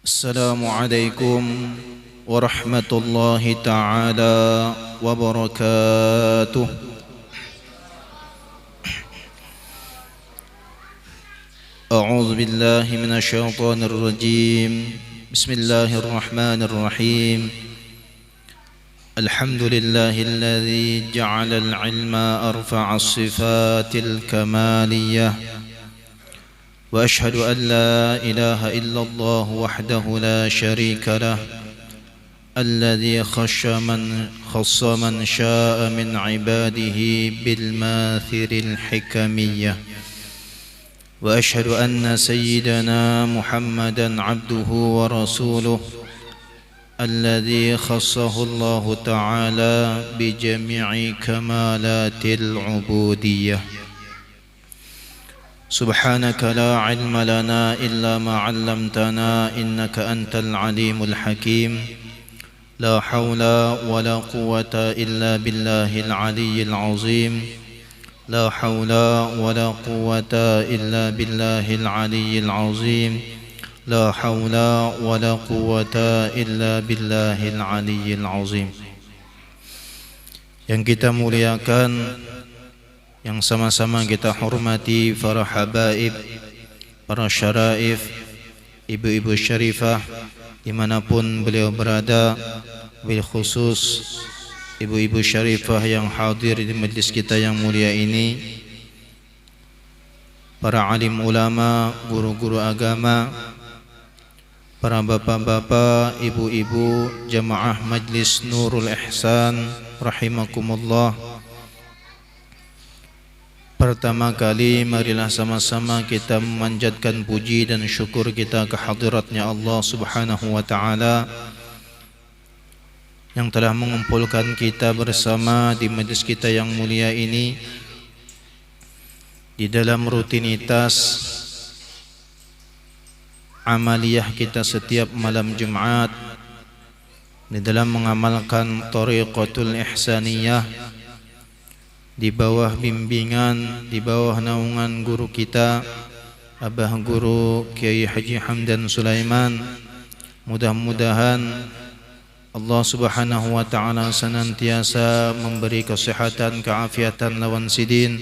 السلام عليكم ورحمة الله تعالى وبركاته. أعوذ بالله من الشيطان الرجيم. بسم الله الرحمن الرحيم. الحمد لله الذي جعل العلم أرفع الصفات الكمالية، وأشهد أن لا إله إلا الله وحده لا شريك له، الذي خص من شاء من عباده بالماثر الحكمية، وأشهد أن سيدنا محمدا عبده ورسوله الذي خصه الله تعالى بجميع كمالات العبودية. سبحانك لا علم لنا إلا ما علمتنا إنك أنت العليم الحكيم. لا حول ولا قوة إلا بالله العلي العظيم. لا حول ولا قوة إلا بالله العلي العظيم. لا حول ولا قوة إلا بالله العلي العظيم. Yang kita muliakan, yang sama-sama kita hormati para habaib, para syaraif, ibu-ibu syarifah dimanapun beliau berada, bil khusus ibu-ibu syarifah yang hadir di majlis kita yang mulia ini, para alim ulama, guru-guru agama, para bapak-bapak, ibu-ibu, jamaah majlis Nurul Ihsan rahimakumullah. Pertama kali marilah sama-sama kita memanjatkan puji dan syukur kita ke hadiratnya Allah Subhanahu wa ta'ala yang telah mengumpulkan kita bersama di majlis kita yang mulia ini di dalam rutinitas amaliyah kita setiap malam Jumat, di dalam mengamalkan Thariqatul Ihsaniyah di bawah bimbingan, di bawah naungan guru kita Abah Guru Kiai Haji Hamdan Sulaiman. Mudah-mudahan Allah Subhanahu wa ta'ala senantiasa memberi kesehatan, keafiatan lawan sidin.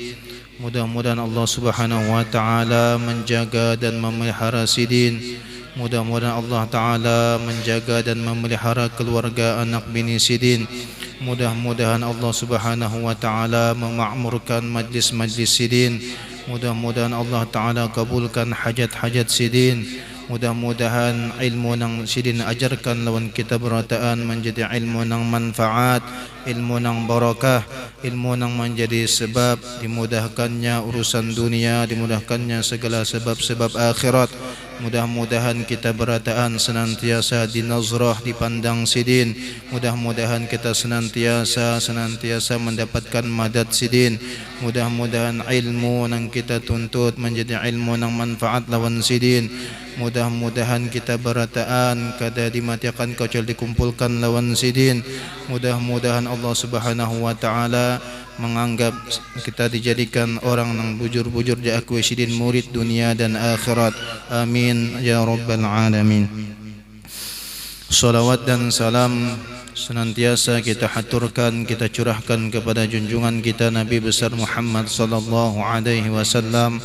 Mudah-mudahan Allah Subhanahu wa ta'ala menjaga dan memelihara sidin. Mudah-mudahan Allah ta'ala menjaga dan memelihara keluarga anak bini sidin. Mudah-mudahan Allah Subhanahu wa ta'ala memakmurkan majlis-majlis sidin. Mudah-mudahan Allah ta'ala kabulkan hajat-hajat sidin. Mudah-mudahan ilmu nang sidin ajarkan lawan kita berataan menjadi ilmu nang manfaat, ilmu nang barakah, ilmu nang menjadi sebab dimudahkannya urusan dunia, dimudahkannya segala sebab-sebab akhirat. Mudah-mudahan kita berataan senantiasa dinazrah, dipandang sidin. Mudah-mudahan kita senantiasa mendapatkan madad sidin. Mudah-mudahan ilmu yang kita tuntut menjadi ilmu yang manfaat lawan sidin. Mudah-mudahan kita berataan kada dimatikan kecuali dikumpulkan lawan sidin. Mudah-mudahan Allah Subhanahu wa ta'ala menganggap kita dijadikan orang yang bujur-bujur diakui sidin murid dunia dan akhirat. Amin ya rabbal alamin. Salawat dan salam senantiasa kita haturkan, kita curahkan kepada junjungan kita Nabi besar Muhammad sallallahu alaihi wasallam,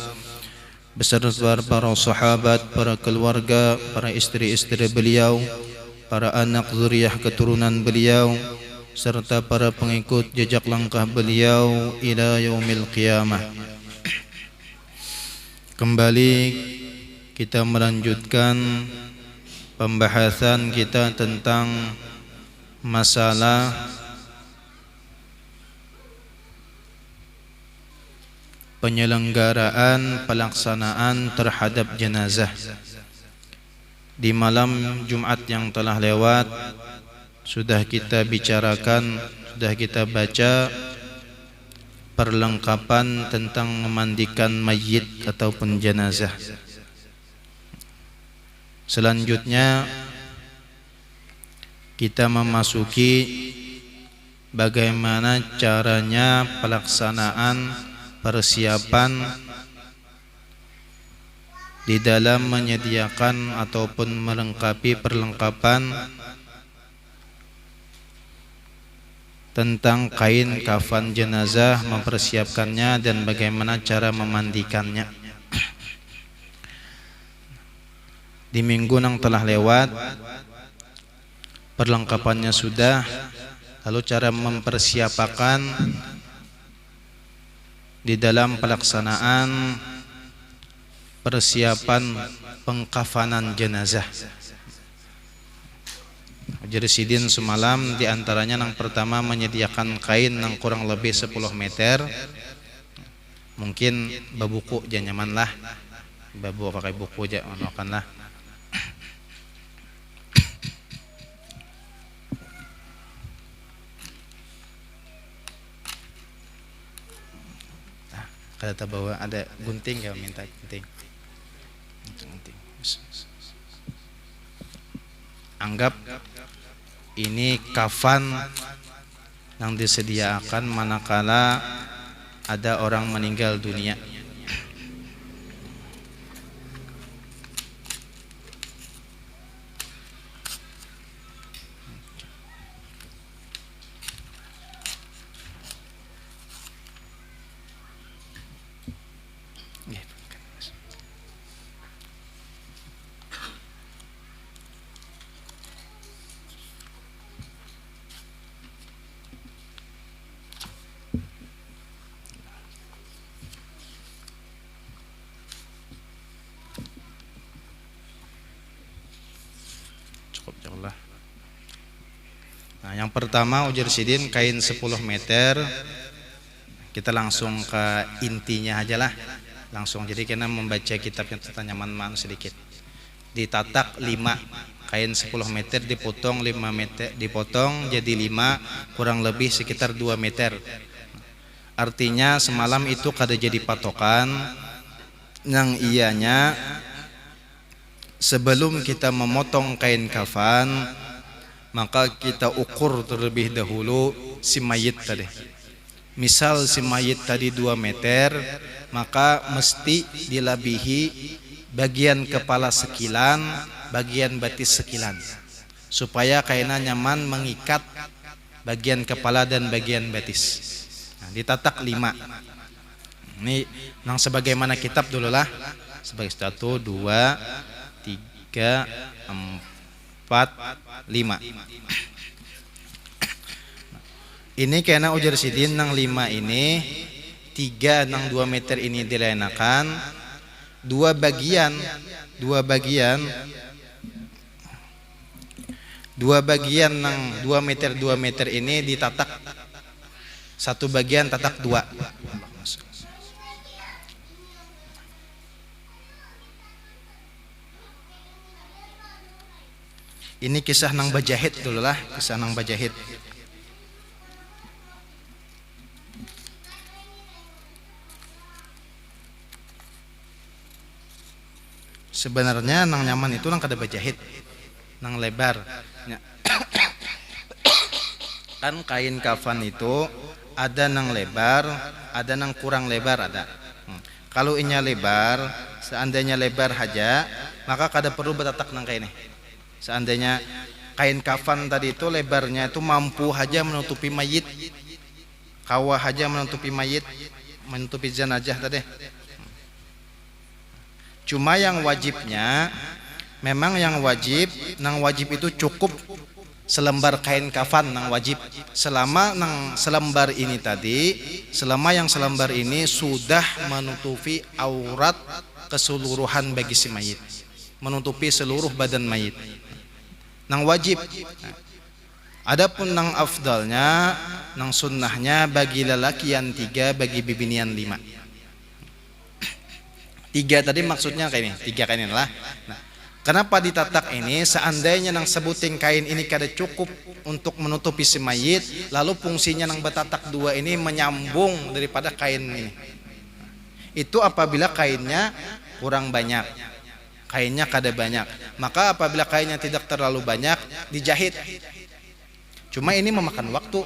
beserta para sahabat, para keluarga, para istri-istri beliau, para anak zuriyah keturunan beliau, serta para pengikut jejak langkah beliau ila yaumil qiyamah. Kembali kita melanjutkan pembahasan kita tentang masalah penyelenggaraan pelaksanaan terhadap jenazah. Di malam Jumat yang telah lewat sudah kita bicarakan, sudah kita baca perlengkapan tentang memandikan mayit ataupun jenazah. Selanjutnya kita memasuki bagaimana caranya pelaksanaan persiapan di dalam menyediakan ataupun melengkapi perlengkapan tentang kain kafan jenazah, mempersiapkannya dan bagaimana cara memandikannya. Di minggu yang telah lewat perlengkapannya sudah, lalu cara mempersiapkan di dalam pelaksanaan persiapan pengkafanan jenazah. Jadi sidin semalam diantaranya yang pertama menyediakan kain yang kurang lebih 10 meter, mungkin babuku jangan nyaman lah, babu pakai buku aja akan lah. Kata bawa ada gunting, ya minta gunting. Anggap ini kafan yang disediakan manakala ada orang meninggal dunia. Nah, yang pertama ujar sidin kain 10 meter. Kita langsung ke intinya aja lah. Langsung, jadi kita membaca kitabnya tentang nyaman sedikit. Ditatak 5, kain 10 meter dipotong 5 meter, dipotong jadi 5, kurang lebih sekitar 2 meter. Artinya semalam itu kada jadi patokan yang ianya sebelum kita memotong kain kafan, maka kita ukur terlebih dahulu si mayit tadi. Misal si mayit tadi 2 meter, maka mesti dilabihi bagian kepala sekilan, bagian batis sekilan, supaya kainnya nyaman mengikat bagian kepala dan bagian batis. Nah, ditatak 5. Ini yang sebagaimana kitab dulu lah, sebagai 1, 2, 3, 4, 5. Ini karena ujar sidin nang 5 ini 3 nang 2 meter ini dilenakan, 2 bagian nang 2 meter ini ditatak, 1 bagian tatak 2. Ini kisah nang bajahit dulu lah, kisah nang bajahit. Sebenarnya nang nyaman itu nang kada bajahit, nang lebar. Kan kain kafan itu ada nang lebar, ada nang kurang lebar ada. Kalau inya lebar, seandainya lebar aja, maka kada perlu betatak nang kain ini. Seandainya kain kafan tadi itu lebarnya itu mampu aja menutupi mayit, kawah aja menutupi mayit, menutupi jenazah tadi. Cuma yang wajibnya, memang yang wajib, nang wajib itu cukup selembar kain kafan nang wajib. Selama nang selembar ini tadi, selama yang selembar ini sudah menutupi aurat keseluruhan bagi si mayit, menutupi seluruh badan mayit, nang wajib. Adapun nang afdalnya, nang sunnahnya bagi lelaki yang 3, bagi bibinian 5. 3 tadi maksudnya kayak ini, 3 kain ini lah. Nah, kenapa ditatak ini? Seandainya nang sebuting kain ini kada cukup untuk menutupi si mayit, lalu fungsinya nang betatak 2 ini menyambung daripada kain ini. Itu apabila kainnya kurang banyak, kainnya kada banyak. Maka apabila kainnya tidak terlalu banyak, dijahit. Cuma ini memakan waktu.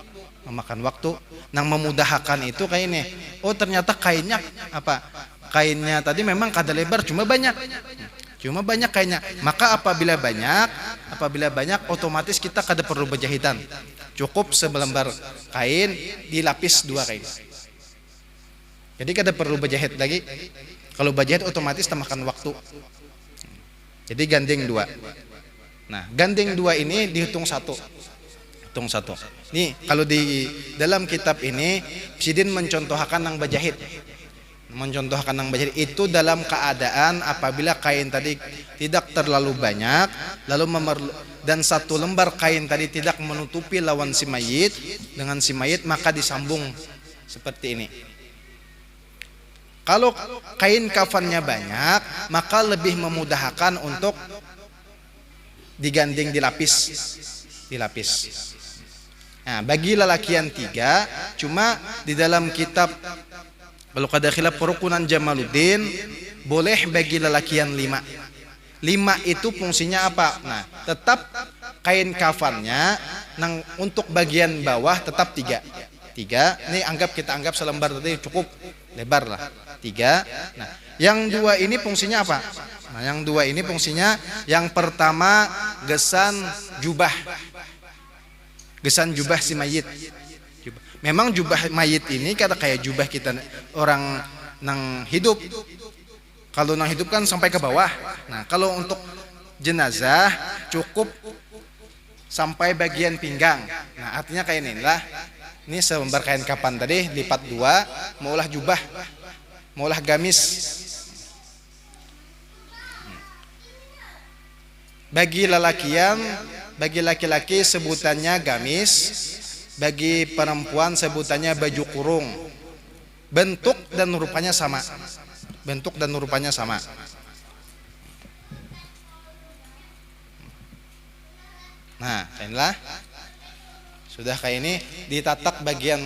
Nang memudahkan itu kainnya. Oh ternyata kainnya apa? Kainnya tadi memang kada lebar, cuma banyak. Cuma banyak kayaknya. Maka apabila banyak otomatis kita kada perlu berjahitan. Cukup selembar kain dilapis 2 kain. Jadi kada perlu berjahit lagi. Kalau berjahit otomatis tambahkan waktu. Jadi gandeng 2. Nah, gandeng 2 ini dihitung 1. Hitung 1. Nih, kalau di dalam kitab ini Sidin mencontohkan nang berjahit. Mencontohkan nang berjahit itu dalam keadaan apabila kain tadi tidak terlalu banyak, lalu dan 1 lembar kain tadi tidak menutupi lawan si mayit dengan si mayit, maka disambung seperti ini. Kalau kain kafannya banyak, maka lebih memudahkan untuk digandeng dilapis. Nah, bagi lelakian 3, cuma di dalam kitab kalau kada khilaf Rukunan Jamaluddin boleh bagi lelakian 5. 5 itu fungsinya apa? Nah, tetap kain kafannya untuk bagian bawah tetap 3. Ini kita anggap selembar tadi cukup lebar lah. 3. Nah, yang 2 ini fungsinya apa? Nah, yang 2 ini fungsinya yang pertama gesan jubah si mayit. Memang jubah mayit ini kada kayak jubah kita orang nang hidup. Kalau nang hidup kan sampai ke bawah. Nah, kalau untuk jenazah cukup sampai bagian pinggang. Nah, artinya kayak ini lah. Ini selembar kain kapan tadi lipat 2, maulah jubah, maulah gamis. Bagi laki-laki sebutannya gamis, bagi perempuan sebutannya baju kurung. Bentuk dan rupanya sama. Nah, inilah sudah kayak ini ditatak bagian.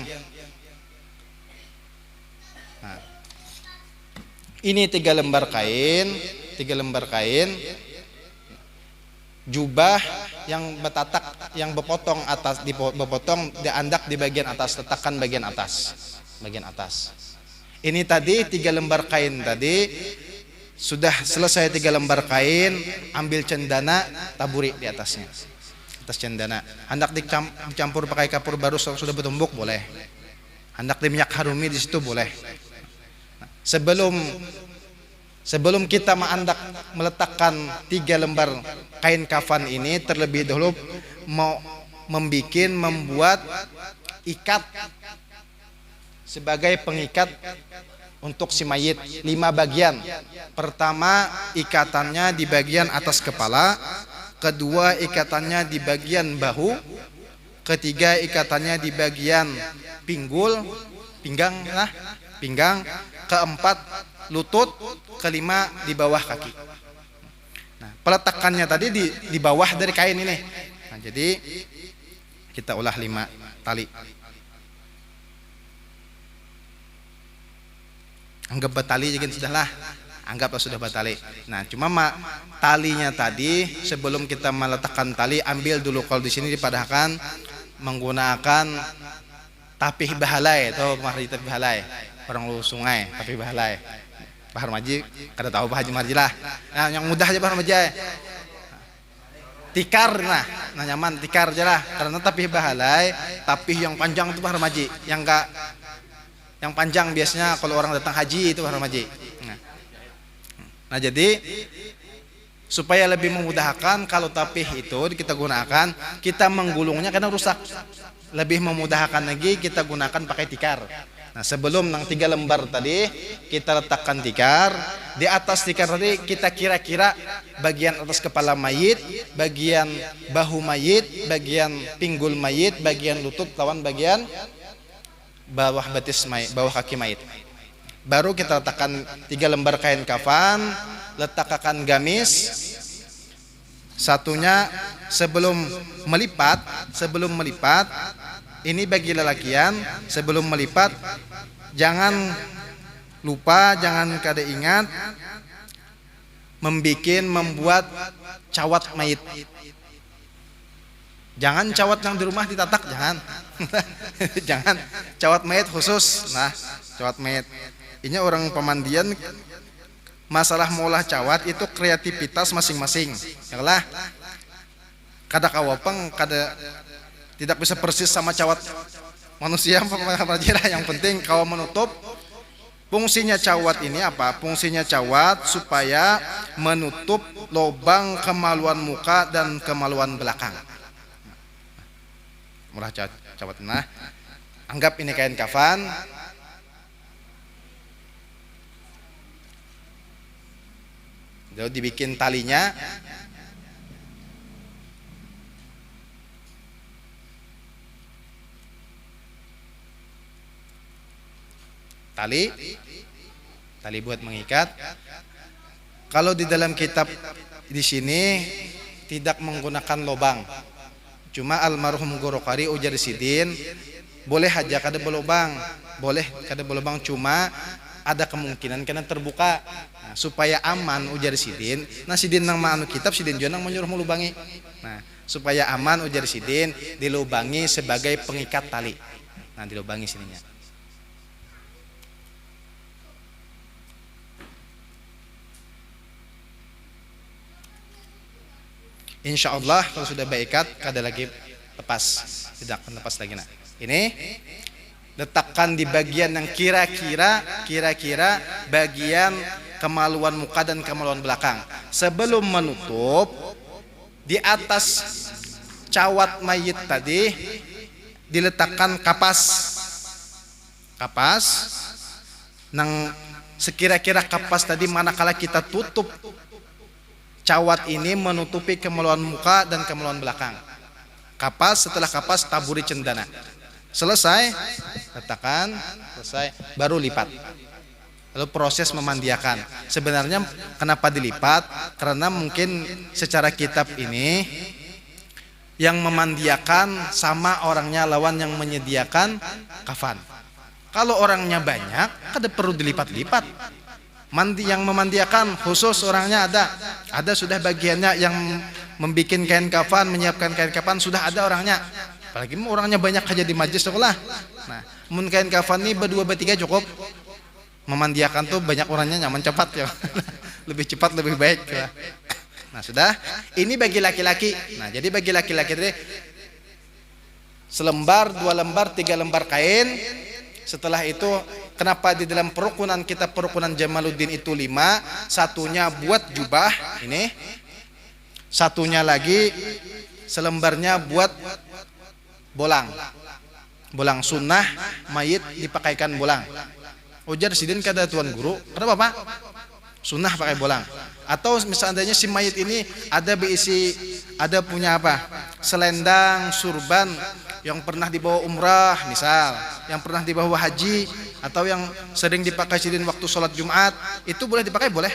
Nah, ini 3 lembar kain, jubah yang betatak, yang bepotong atas, bepotong diandak di bagian atas, letakkan bagian atas. Ini tadi 3 lembar kain tadi sudah selesai 3 lembar kain, ambil cendana, taburi di atasnya. Atas cendana. Hendak dicampur pakai kapur baru sudah bertumbuk boleh. Hendak di minyak harumi di situ boleh. Nah, sebelum kita meletakkan 3 lembar kain kafan ini, terlebih dahulu mau membuat ikat sebagai pengikat untuk si mayit 5 bagian. Pertama, ikatannya di bagian atas kepala, kedua ikatannya di bagian bahu, ketiga ikatannya di bagian pinggang, keempat lutut, kelima di bawah kaki. Nah, peletakannya tadi di bawah dari kain ini. Nah, jadi kita ulah 5 tali. Anggap batali jadi sudahlah. Anggaplah sudah batali. Nah, cuma talinya tadi sebelum kita meletakkan tali, ambil dulu, kalau di sini dipadahkan menggunakan tapih bahalai atau tapih bahalai. Orang lu sungai tapih bahalai. Pak Harmaji kada tahu Pak Haji Marji lah. Nah, yang mudah aja Pak Harmaji. Tikar nah nyaman tikar aja lah, karena tapih bahalai, tapih yang panjang itu Pak Harmaji. Yang panjang biasanya kalau orang datang haji itu Pak Harmaji. Nah, jadi supaya lebih memudahkan, kalau tapih itu kita gunakan, kita menggulungnya karena rusak. Lebih memudahkan lagi kita gunakan pakai tikar. Nah, sebelum 3 lembar tadi kita letakkan tikar. Di atas tikar tadi kita kira-kira bagian atas kepala mayit, bagian bahu mayit, bagian pinggul mayit, bagian lutut lawan bagian bawah betis mayit, bawah kaki mayit. Baru kita letakkan 3 lembar kain kafan, letakkan gamis. Satunya sebelum melipat, ini bagi lelakian, sebelum melipat jangan lupa, jangan kada ingat membuat cawat mayit. Jangan cawat yang di rumah ditatak, jangan. Jangan cawat mayit khusus. Nah, cawat mayit ini orang pemandian masalah molah cawat itu kreativitas masing-masing. Yalah. Kada kawapeng, kada tidak bisa persis sama cawat manusia yang penting kawa menutup. Fungsinya cawat ini apa? Fungsinya cawat supaya menutup lubang kemaluan muka dan kemaluan belakang. Murah cawat. Nah, anggap ini kain kafan. Lalu dibikin talinya. Tali buat mengikat. Kalau di dalam kitab di sini tidak menggunakan lubang. Cuma almarhum Guru Qari ujar sidin boleh aja kada berlubang, boleh kada berlubang, cuma ada kemungkinan karena terbuka. Nah, supaya aman ujar sidin. Nah sidin nang maanu kitab sidin juga nang menyuruh melubangi. Nah supaya aman ujar sidin dilubangi sebagai pengikat tali. Nah dilubangi sininya. Insya Allah kalau sudah baikat kada lagi lepas, tidak akan lepas lagi. Nah ini letakkan di bagian yang kira-kira bagian kemaluan muka dan kemaluan belakang. Sebelum menutup di atas cawat mayit tadi diletakkan kapas nang sekira-kira kapas tadi manakala kita tutup cawat ini menutupi kemaluan muka dan kemaluan belakang. Kapas, setelah kapas taburi cendana. Selesai, letakkan, selesai, baru lipat. Lalu proses memandiakan. Sebenarnya kenapa dilipat? Karena mungkin secara kitab ini yang memandiakan sama orangnya lawan yang menyediakan kafan. Kalau orangnya banyak, kada perlu dilipat-lipat. Yang memandiakan khusus orangnya ada sudah bagiannya yang membikin kain kafan, menyiapkan kain kafan sudah ada orangnya. Apalagi orangnya banyak aja di majlis sekolah. Nah, mun kain kafan ini berdua bertiga cukup. Memandiakan tuh banyak orangnya nyaman cepat ya. Lebih cepat lebih baik ya. Nah, sudah. Ini bagi laki-laki. Nah, jadi bagi laki-laki tadi selembar, 2 lembar, 3 lembar kain. Setelah itu kenapa di dalam perukunan kita perukunan Jamaluddin itu 5, satunya buat jubah ini, satunya lagi selembarnya buat bolang sunnah mayit dipakaikan bolang. Ujar sidin kada tuan guru, kenapa Pak? Sunnah pakai bolang. Atau misalnya si mayit ini ada punya apa? Selendang, surban yang pernah dibawa umrah misal, yang pernah dibawa haji, atau yang sering dipakai sidin waktu sholat Jumat, itu boleh dipakai, boleh.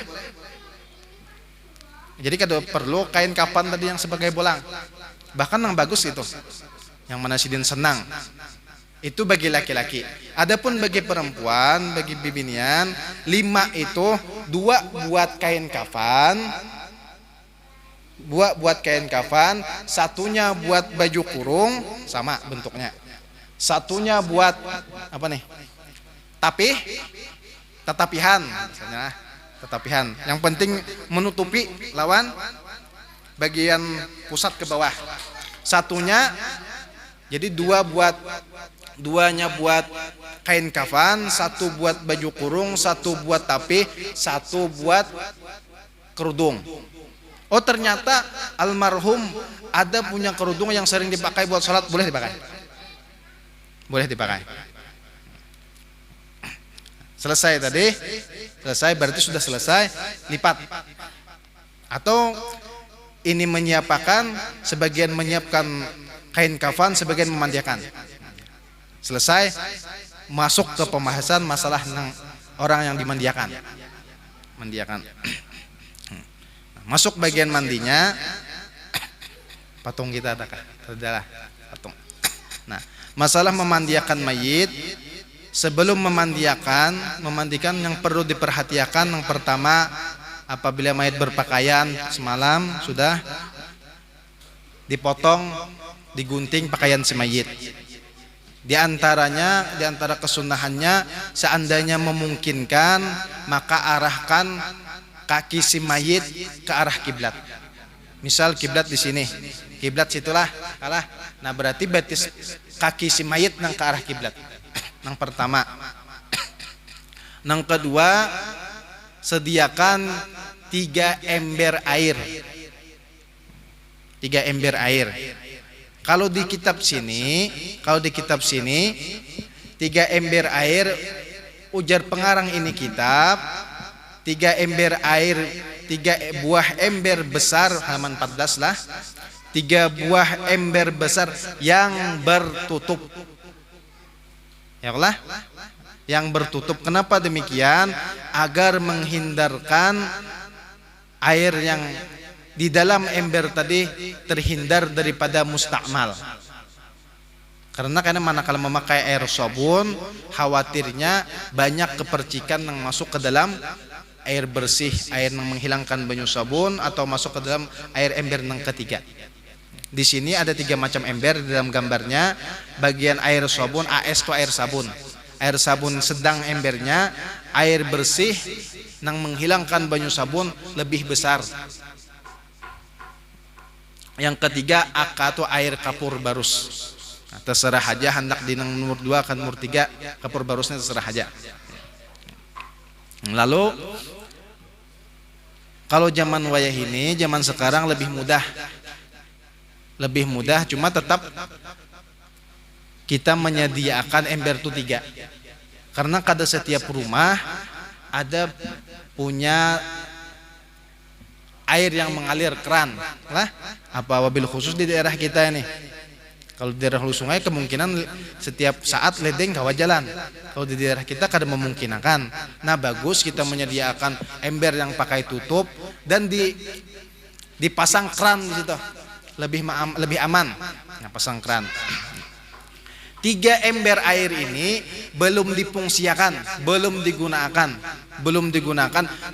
Jadi kada perlu kain kafan tadi yang sebagai bolang. Bahkan yang bagus itu, yang mana sidin senang. Itu bagi laki-laki. Adapun bagi perempuan, bagi bibinian, 5 itu 2 buat kain kafan, buat kain kafan, satunya buat baju kurung sama bentuknya, satunya buat apa nih, tatapihan misalnya, tatapihan yang penting menutupi lawan bagian pusat ke bawah. Satunya jadi duanya buat kain kafan, satu buat baju kurung, satu buat tapi, satu buat kerudung. Oh ternyata almarhum ada punya kerudung yang sering dipakai buat sholat, boleh dipakai. Boleh dipakai. Selesai tadi, selesai berarti sudah selesai, lipat. Atau ini menyiapkan, sebagian menyiapkan kain kafan, sebagian memandiakan. Selesai, masuk ke pembahasan masalah orang yang dimandiakan. Masuk bagian mandinya, patung kita adakah? Adalah patung. Nah, masalah memandiakan mayit, sebelum memandikan yang perlu diperhatikan yang pertama, apabila mayit berpakaian semalam sudah dipotong, digunting pakaian si mayit. Di antara kesunahannya, seandainya memungkinkan maka arahkan kaki si mayit ke arah kiblat. Misal kiblat di sini, kiblat situlah kalah. Nah berarti betis kaki si mayit nang ke arah kiblat. Nang pertama. Nang kedua, sediakan 3 ember air. 3 ember air. Kalau di kitab sini 3 ember air, ujar pengarang ini kitab, 3 ember air, 3 buah ember besar, halaman 14 lah, 3 buah ember besar yang bertutup. Ya Allah, yang bertutup. Kenapa demikian? Agar menghindarkan air yang di dalam ember tadi terhindar daripada mustakmal. Karena manakala memakai air sabun, khawatirnya banyak kepercikan yang masuk ke dalam air bersih, air yang menghilangkan banyu sabun, atau masuk ke dalam air ember yang ketiga. Di sini ada 3 macam ember di dalam gambarnya. Bagian air sabun, AS itu air sabun. Air sabun sedang embernya, air bersih yang menghilangkan banyu sabun lebih besar. Yang ketiga AK itu air kapur barus. Nah, terserah aja hendak di nomor 2 kan nomor 3 kapur barusnya terserah aja. Lalu kalau zaman wayah ini, zaman sekarang lebih mudah, cuma tetap kita menyediakan ember itu 3. Karena kada setiap rumah ada punya air yang mengalir keran lah. Apa wabil khusus di daerah kita ini. Kalau di daerah hulu sungai kemungkinan setiap saat ledeng kawa jalan. Kalau di daerah kita kada memungkinkan. Nah bagus kita menyediakan ember yang pakai tutup dan dipasang keran di situ. Lebih aman. Nah, pasang keran. 3 ember air ini belum difungsiakan, belum digunakan.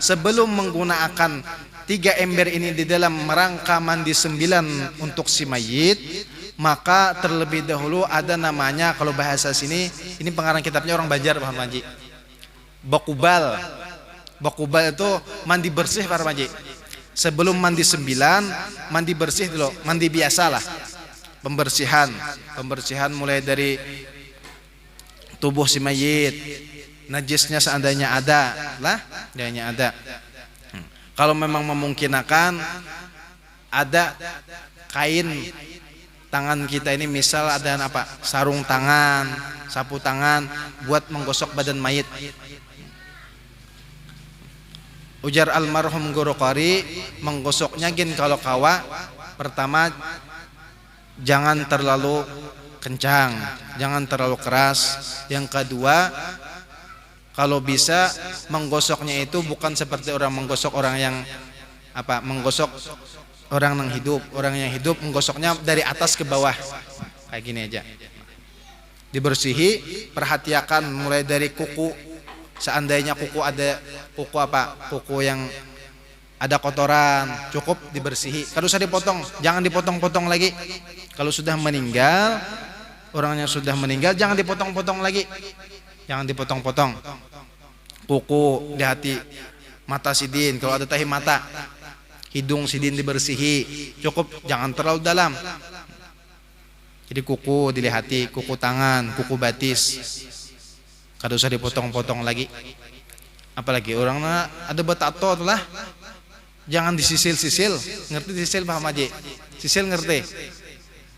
Sebelum menggunakan 3 ember ini di dalam rangka mandi 9 untuk si mayit, maka terlebih dahulu ada namanya, kalau bahasa sini, ini pengarang kitabnya orang Banjar, Pak Haji. Bakubal itu mandi bersih, Pak Haji. Sebelum mandi 9, mandi bersih dulu, mandi biasa lah. Pembersihan mulai dari tubuh si mayit, najisnya seandainya ada lah, Kalau memang memungkinkan, ada kain tangan kita ini, misal ada apa, sarung tangan, sapu tangan buat menggosok badan mayit. Ujar almarhum Guru Qari, menggosoknya gin kalau kawa, pertama jangan terlalu kencang, jangan terlalu keras. Yang kedua, kalau bisa menggosoknya itu bukan seperti orang menggosok orang yang apa, menggosok orang yang hidup. Orang yang hidup menggosoknya dari atas ke bawah, kayak gini aja. Dibersihi, perhatikan mulai dari kuku. Seandainya kuku ada kuku yang ada kotoran, cukup dibersihi. Kalau usah dipotong, jangan dipotong-potong lagi. Kalau sudah meninggal, orangnya sudah meninggal, jangan dipotong-potong lagi. Jangan dipotong-potong. Kuku di hati, mata sidin, kalau ada tahi mata, hidung sidin dibersihi, cukup, jangan terlalu dalam. Jadi kuku dilihati, kuku tangan, kuku batis, kada usah dipotong-potong lagi. Apalagi orangnya ada betato lah, jangan disisil-sisil. Ngerti sisil Pak Haji? Sisil ngerti?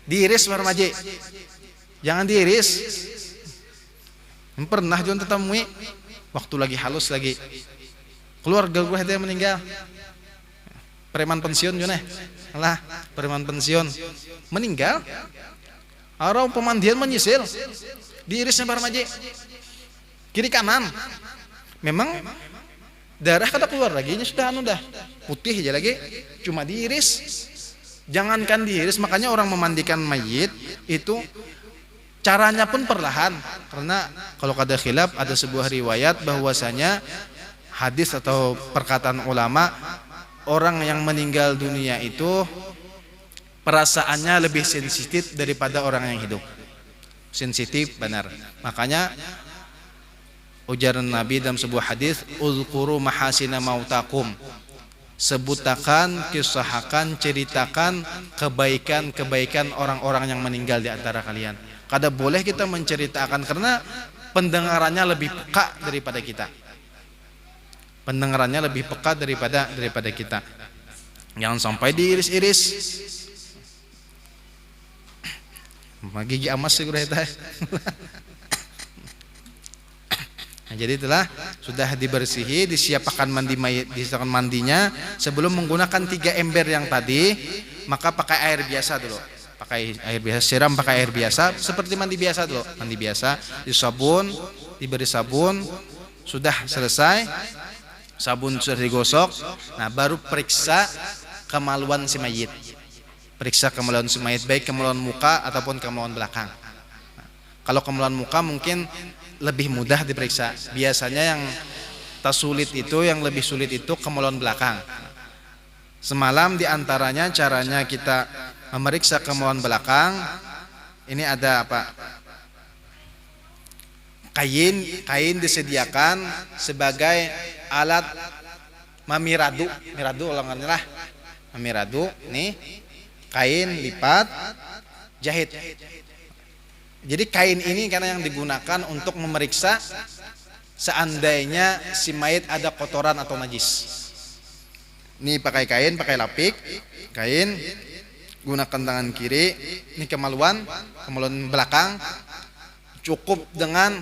Diiris Pak Haji. Jangan diiris. Pernah John tetemui waktu lagi halus lagi. Keluarga gue ada yang meninggal. Preman pensiun John lah, preman pensiun meninggal. Orang pemandian menyisil. Diirisnya Pak Haji. Kiri kanan. Memang darah kada keluar lagi, ini sudah putih aja lagi, cuma diiris. Jangankan diiris, makanya orang memandikan mayit itu caranya pun perlahan. Karena kalau kada khilaf, ada sebuah riwayat bahwasanya hadis atau perkataan ulama, orang yang meninggal dunia itu perasaannya lebih sensitif daripada orang yang hidup. Sensitif benar. Makanya ujaran Nabi dalam sebuah hadis, uzkuru mahasina mautakum, sebutakan, kisahkan, ceritakan kebaikan-kebaikan orang-orang yang meninggal di antara kalian. Kada boleh kita menceritakan karena pendengarannya lebih peka daripada kita. Pendengarannya lebih peka daripada kita. Jangan sampai diiris-iris. Gigi amas sih eta. Nah, jadi itulah sudah dibersihi, disiapkan mandi mayit, disiapkan mandinya. Sebelum menggunakan 3 ember yang tadi, maka pakai air biasa dulu. Pakai air biasa, siram pakai air biasa seperti mandi biasa dulu. Mandi biasa, disabun, diberi sabun, sudah selesai. Sabun sudah digosok. Nah, baru periksa kemaluan si mayit. Periksa kemaluan si mayit, baik kemaluan muka ataupun kemaluan belakang. Nah, kalau kemaluan muka mungkin lebih mudah diperiksa. Biasanya yang sulit itu, yang lebih sulit itu kemaluan belakang. Semalam diantaranya caranya kita memeriksa kemaluan belakang. Ini ada apa? Kain disediakan sebagai alat mamiradu. Miradu ulangannya lah. Mamiradu nih kain lipat jahit. Jadi kain ini karena yang digunakan untuk memeriksa seandainya si mayit ada kotoran atau najis. Ini pakai kain, pakai lapik, kain, gunakan tangan kiri. Ini kemaluan belakang. Cukup dengan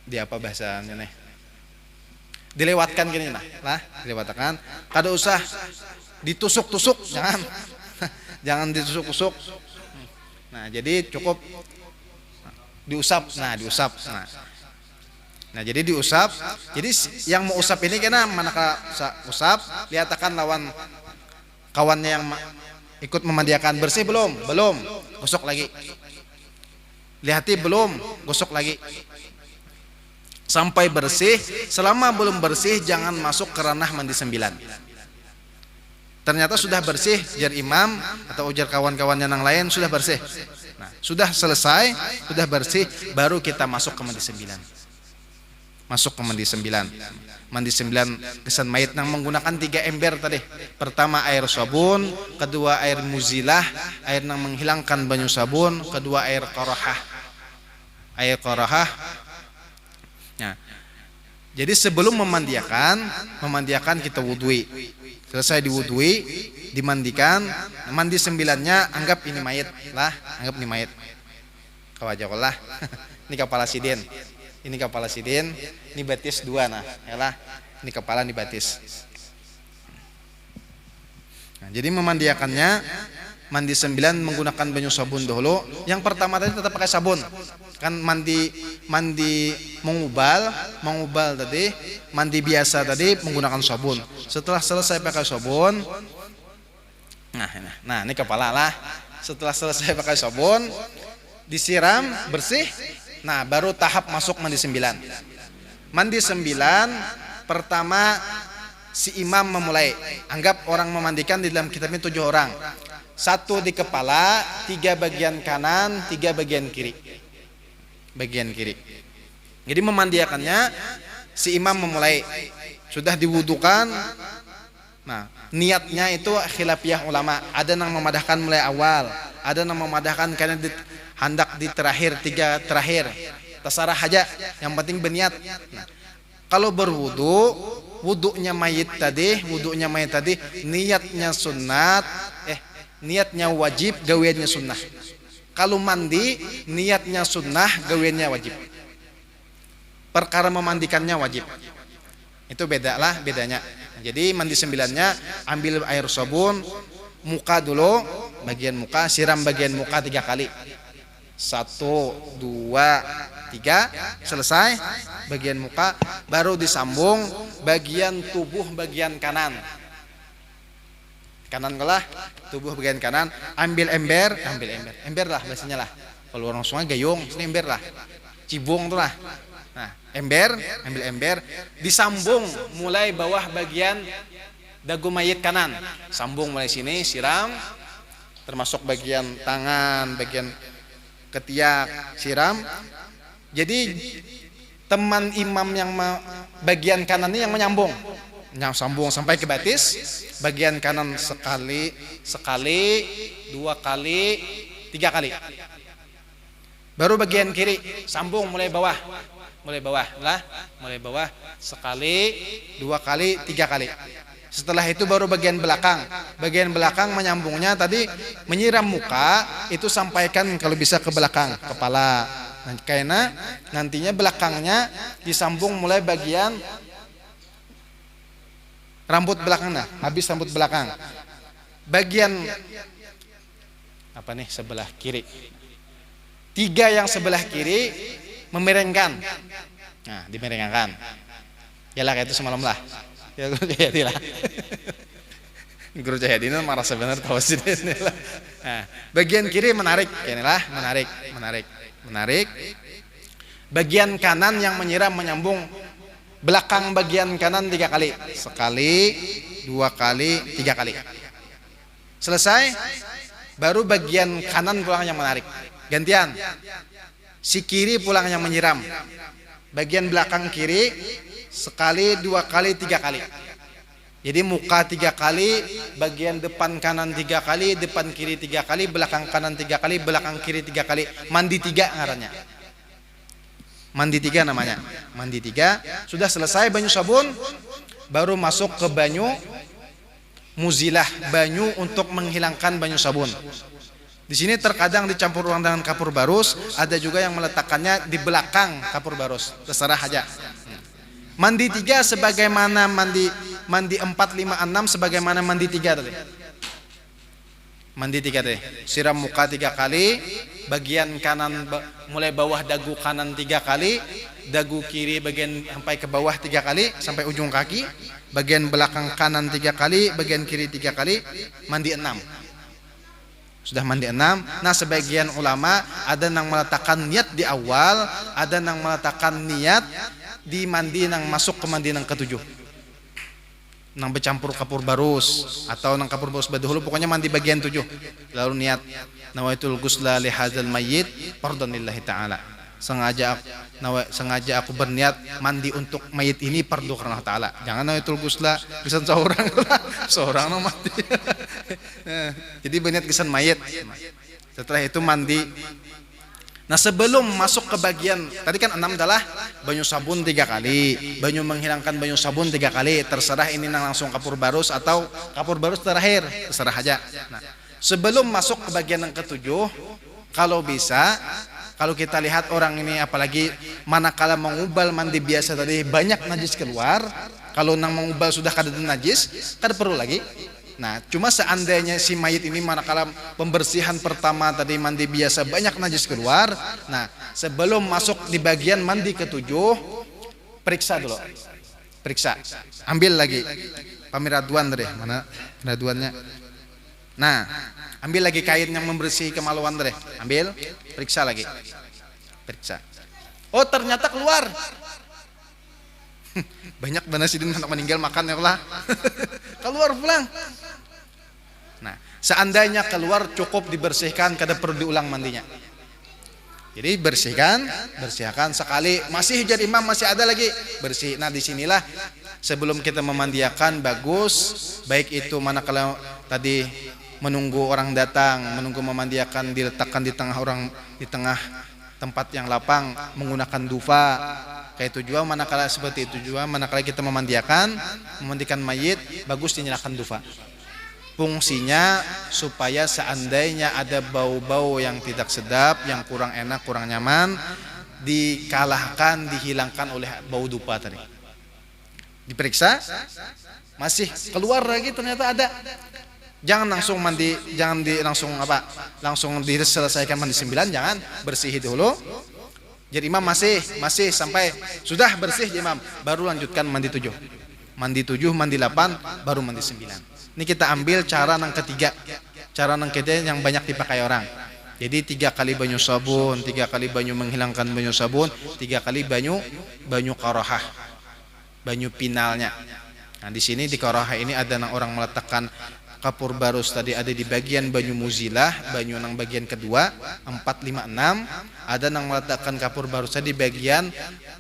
di apa bahasanya nih? Dilewatkan gini lah, dilewatkan. Kada usah ditusuk-tusuk, jangan. Jangan ditusuk-tusuk. Nah, jadi cukup diusap. Diusap. Nah, jadi diusap. Jadi yang mau usap ini kena manakala usap, lihatkan lawan kawannya yang ikut memandiakan bersih belum? Belum. Gosok lagi. Lihati belum? Gosok lagi. Sampai bersih. Selama belum bersih jangan masuk ke ranah mandi 9. Ternyata sudah bersih, ujar imam atau ujar kawan-kawannya yang lain sudah bersih. Nah, sudah selesai, sudah bersih, baru kita masuk ke mandi 9. Masuk ke mandi 9. Mandi 9 kesan mayit yang menggunakan 3 ember tadi. Pertama air sabun, kedua air muzilah, air yang menghilangkan banyu sabun, kedua air qarahah. Air qarahah. Nah, jadi sebelum memandiakan kita wudhui. Selesai diwudhui, dimandikan, mandi 9-nya anggap ini mayit lah, anggap ini mayit. Kawajakollah. Ini kepala sidin. Ini kepala sidin, ini batis 2 nah, yalah. Ini kepala, ini batis. Nah, jadi memandiakannya mandi 9 menggunakan banyu sabun dahulu. Yang pertama tadi tetap pakai sabun. Kan mandi mengubal tadi, mandi biasa tadi menggunakan sabun. Setelah selesai pakai sabun, nah ini kepala lah. Setelah selesai pakai sabun, disiram bersih. Nah, baru tahap masuk mandi 9. Mandi 9 pertama si imam memulai. Anggap orang memandikan di dalam kitab ini 7 orang. 1 di kepala, 3 bagian kanan, 3 bagian kiri. Bagian kiri. Jadi memandiakannya si imam memulai. Sudah diwudukan. Nah, niatnya itu khilafiyah ulama. Ada yang memadahkan mulai awal, ada yang memadahkan karena hendak di terakhir, 3 terakhir. Terserah aja, yang penting berniat. Nah, kalau berwudu, wudunya mayit tadi, niatnya sunat, niatnya wajib, gawiannya sunnah. Kalau mandi, niatnya sunnah, gawiannya wajib. Perkara memandikannya wajib. Itu bedanya. Jadi mandi 9-nya ambil air sabun, muka dulu, bagian muka, siram bagian muka 3 kali. 1, 2, 3, selesai bagian muka, baru disambung bagian tubuh bagian kanan kalah, tubuh bagian kanan, ambil ember lah biasanya lah. Kalau orang sungai gayung, ini ember lah, cibung tuh lah. Nah, ambil ember, disambung mulai bawah bagian dagu mayit kanan, sambung mulai sini, siram, termasuk bagian tangan, bagian ketiak, siram. Jadi teman imam yang bagian kanan ini yang menyambung. sambung sampai ke betis, bagian kanan sekali, 2 kali, 3 kali. Baru bagian kiri sambung mulai bawah sekali, 2 kali, 3 kali. Setelah itu baru bagian belakang. Bagian belakang menyambungnya tadi menyiram muka, itu sampaikan kalau bisa ke belakang kepala. Nah, karena nantinya belakangnya disambung mulai bagian rambut belakang, habis rambut belakang. Bagian sebelah kiri. 3 yang sebelah kiri memerengkan. Nah, dimerengkan. Yalah kayak itu semalam lah. Ya Guru Jayadi lah. Guru Jayadi ini marah sebenarnya tahu sih. Nah, bagian kiri menarik, inilah menarik. Bagian kanan yang menyiram menyambung belakang bagian kanan 3 kali. Sekali, 2 kali, 3 kali. Selesai, baru bagian kanan pulang yang menarik. Gantian. Si kiri pulang yang menyiram. Bagian belakang kiri sekali, 2 kali, 3 kali. Jadi muka 3 kali, bagian depan kanan 3 kali, depan kiri 3 kali, belakang kanan 3 kali, belakang kiri 3 kali. Mandi 3 ngarannya. Mandi 3 namanya. Mandi 3. Sudah selesai banyu sabun, baru masuk ke banyu muzilah, banyu untuk menghilangkan banyu sabun. Di sini terkadang dicampur ulang dengan kapur barus, ada juga yang meletakkannya di belakang kapur barus. Terserah aja. Mandi 3 sebagaimana mandi 4, 5, 6 sebagaimana mandi 3 tadi. Mandi 3 tadi. Siram muka 3 kali, bagian kanan mulai bawah dagu kanan 3 kali, dagu kiri bagian sampai ke bawah 3 kali sampai ujung kaki, bagian belakang kanan 3 kali, bagian kiri 3 kali, mandi 6. Sudah mandi 6. Nah, sebagian ulama ada yang meletakkan niat di awal, ada yang meletakkan niat di mandi yang masuk ke mandi yang ke-7. Nang bercampur kapur barus atau nang kapur barus badhulu, pokoknya mandi bagian 7. Lalu niat nawaitul ghusla li hadzal mayyit fardhan lillahi ta'ala. Sengaja aku berniat mandi untuk mayit ini fardu karena Allah Ta'ala. Jangan nawaitul ghusla kesan seorang no mati. Jadi berniat kesan mayit. Setelah itu mandi. Nah, sebelum masuk ke bagian tadi kan 6 adalah banyu sabun 3 kali, banyu menghilangkan banyu sabun 3 kali, terserah ini langsung kapur barus atau kapur barus terakhir, terserah aja. Nah, sebelum masuk ke bagian yang ke-7, kalau bisa, kalau kita lihat orang ini apalagi manakala mengubal mandi biasa tadi banyak najis keluar, kalau nang mengubal sudah kada najis, kada perlu lagi. Nah, cuma seandainya si mayit ini manakala pembersihan pertama tadi mandi biasa banyak najis keluar, nah sebelum masuk di bagian mandi ke-7, periksa dulu. Periksa. Ambil lagi pamiraduan tadi, mana raduannya? Nah, ambil lagi kain yang membersih kemaluan tadi. Ambil, periksa lagi. Periksa. Oh, ternyata keluar. Banyak benar sidin anak meninggal makan ya Allah. Keluar pulang. Nah, seandainya keluar cukup dibersihkan, kada perlu diulang mandinya. Jadi bersihkan sekali, masih jadi imam masih ada lagi bersih. Nah, disinilah sebelum kita memandiakan bagus, baik itu manakala tadi menunggu orang datang, menunggu memandiakan diletakkan di tengah tempat yang lapang menggunakan dufa. Kayak itu juga manakala seperti itu juga manakala kita memandikan mayit, bagus dinyalakan dufa. Fungsinya supaya seandainya ada bau-bau yang tidak sedap, yang kurang enak, kurang nyaman, dikalahkan, dihilangkan oleh bau dupa tadi. Diperiksa, masih keluar lagi ternyata ada. Jangan langsung mandi, langsung diselesaikan mandi 9, jangan, bersihi dulu. Jadi imam masih sampai sudah bersih imam, baru lanjutkan mandi 7. Mandi 7, mandi 8, baru mandi 9. Ini kita ambil cara yang ketiga. Cara yang ketiga yang banyak dipakai orang. Jadi 3 kali banyu sabun, 3 kali banyu menghilangkan banyu sabun, 3 kali banyu qarahah. Banyu pinalnya. Nah, di sini di qarahah ini ada yang orang meletakkan kapur barus tadi ada di bagian banyu muzilah, banyu yang bagian kedua, 4, 5, 6. Ada yang meletakkan kapur barus tadi di bagian